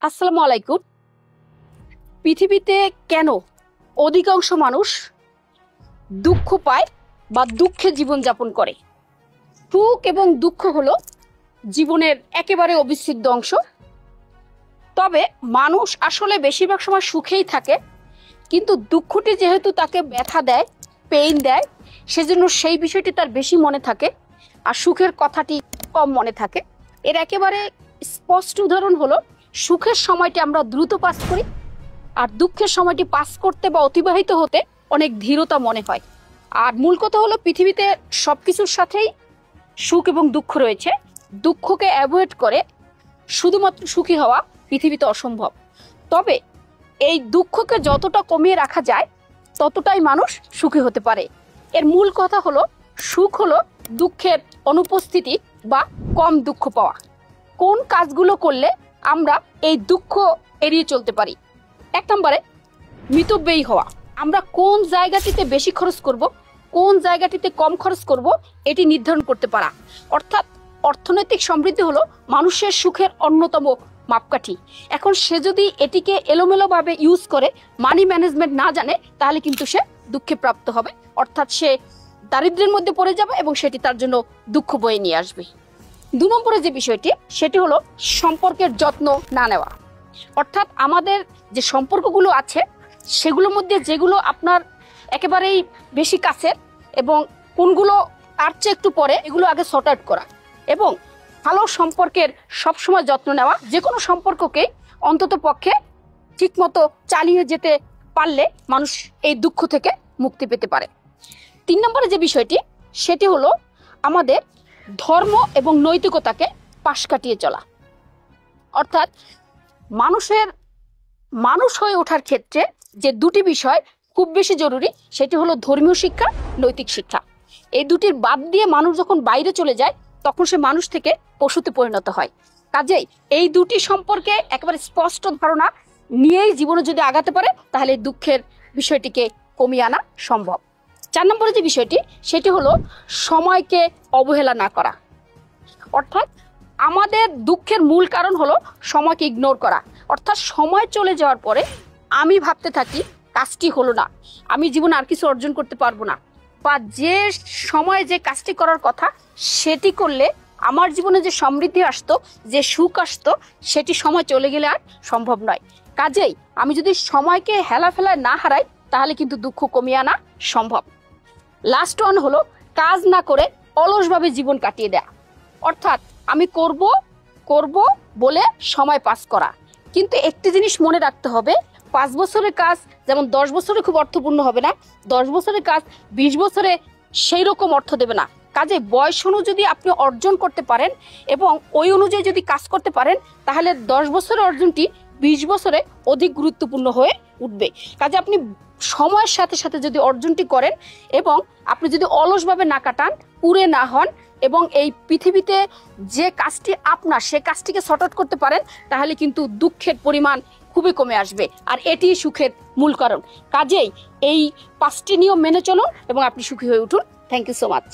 আসসালামু আলাইকুম। পৃথিবীতে কেন অধিকাংশ মানুষ দুঃখ পায় বা দুঃখে জীবনযাপন করে? সুখ এবং দুঃখ হলো জীবনের একেবারে অবিচ্ছেদ্য অংশ। তবে মানুষ আসলে বেশিরভাগ সময় সুখেই থাকে, কিন্তু দুঃখটি যেহেতু তাকে ব্যথা দেয়, পেইন দেয়, সেজন্য সেই বিষয়টি তার বেশি মনে থাকে আর সুখের কথাটি কম মনে থাকে। এর একেবারে স্পষ্ট উদাহরণ হলো সুখের সময়টি আমরা দ্রুত পাস করি, আর দুঃখের সময়টি পাস করতে বা অতিবাহিত হতে অনেক ধীরতা মনে হয়। আর মূল কথা হলো পৃথিবীতে সবকিছুর সাথেই সুখ এবং দুঃখ রয়েছে। দুঃখকে অ্যাভয়েড করে শুধুমাত্র সুখী হওয়া পৃথিবীতে অসম্ভব। তবে এই দুঃখকে যতটা কমিয়ে রাখা যায় ততটাই মানুষ সুখী হতে পারে। এর মূল কথা হলো সুখ হলো দুঃখের অনুপস্থিতি বা কম দুঃখ পাওয়া। কোন কাজগুলো করলে আমরা এই দুঃখ এড়িয়ে চলতে পারি? 1 নম্বরে মিতব্যয়ী হওয়া। আমরা কোন জায়গাটিতে বেশি খরচ করব, কোন জায়গাটিতে কম খরচ করব, এটি নির্ধারণ করতে পারা। অর্থাৎ অর্থনৈতিক সমৃদ্ধি হলো মানুষের সুখের অন্যতম মাপকাঠি। এখন সে যদি এটিকে এলোমেলোভাবে ইউজ করে, মানি ম্যানেজমেন্ট না জানে, তাহলে কিন্তু সে দুঃখে প্রাপ্ত হবে। অর্থাৎ সে দারিদ্র্যের মধ্যে পড়ে যাবে এবং সেটি তার জন্য দুঃখ বয়ে নিয়ে আসবে। 2 নম্বরে যে বিষয়টি, সেটি হলো সম্পর্কের যত্ন না নেওয়া। অর্থাৎ আমাদের যে সম্পর্কগুলো আছে সেগুলোর মধ্যে যেগুলো আপনার একেবারেই বেশি কাছের এবং কোনগুলো তার চেয়ে একটু পরে, এগুলো আগে সর্ট আউট করা এবং ভালো সম্পর্কের সবসময় যত্ন নেওয়া। যে কোনো সম্পর্ককে অন্তত পক্ষে ঠিকমতো চালিয়ে যেতে পারলে মানুষ এই দুঃখ থেকে মুক্তি পেতে পারে। 3 নম্বরে যে বিষয়টি, সেটি হলো আমাদের ধর্ম এবং নৈতিকতাকে পাশ কাটিয়ে চলা। অর্থাৎ মানুষ হয়ে ওঠার ক্ষেত্রে যে দুটি বিষয় খুব বেশি জরুরি, সেটি হলো ধর্মীয় শিক্ষা, নৈতিক শিক্ষা। এই দুটির বাদ দিয়ে মানুষ যখন বাইরে চলে যায় তখন সে মানুষ থেকে পশুতে পরিণত হয়। কাজেই এই দুটি সম্পর্কে একেবারে স্পষ্ট ধারণা নিয়েই জীবনে যদি আগাতে পারে তাহলে দুঃখের বিষয়টিকে কমিয়ে আনা সম্ভব। 4 নম্বরে যে বিষয়টি, সেটি হলো সময়কে অবহেলা না করা। অর্থাৎ আমাদের দুঃখের মূল কারণ হলো সময়কে ইগনোর করা। অর্থাৎ সময় চলে যাওয়ার পরে আমি ভাবতে থাকি কাজটি হলো না, আমি জীবনে আর কিছু অর্জন করতে পারবো না, বা যে সময়ে যে কাজটি করার কথা সেটি করলে আমার জীবনে যে সমৃদ্ধি আসতো, যে সুখ আসতো, সেটি সময় চলে গেলে আর সম্ভব নয়। কাজেই আমি যদি সময়কে হেলাফেলায় না হারাই তাহলে কিন্তু দুঃখ কমিয়ে আনা সম্ভব। লাস্ট ওয়ান হলো কাজ না করে অলসভাবে জীবন কাটিয়ে দেয়া। অর্থাৎ আমি করব বলে সময় পাস করা। কিন্তু একটি জিনিস মনে রাখতে হবে, 5 বছরের কাজ যেমন 10 বছরে খুব অর্থপূর্ণ হবে না, 10 বছরের কাজ 20 বছরে সেই রকম অর্থ দেবে না। কাজে বয়স অনুযায়ী আপনি অর্জন করতে পারেন এবং ওই অনুযায়ী যদি কাজ করতে পারেন তাহলে 10 বছরের অর্জনটি 20 বছরে অধিক গুরুত্বপূর্ণ হয়ে উঠবে। কাজে আপনি সময়ের সাথে সাথে যদি অর্জনটি করেন এবং আপনি যদি অলসভাবে না কাটান, পুড়ে না হন এবং এই পৃথিবীতে যে কাজটি আপনার সে কাজটিকে সর্ট আউট করতে পারেন, তাহলে কিন্তু দুঃখের পরিমাণ খুবই কমে আসবে। আর এটি সুখের মূল কারণ। কাজেই এই 5টি নিয়ম মেনে চলুন এবং আপনি সুখী হয়ে উঠুন। Thank you so much.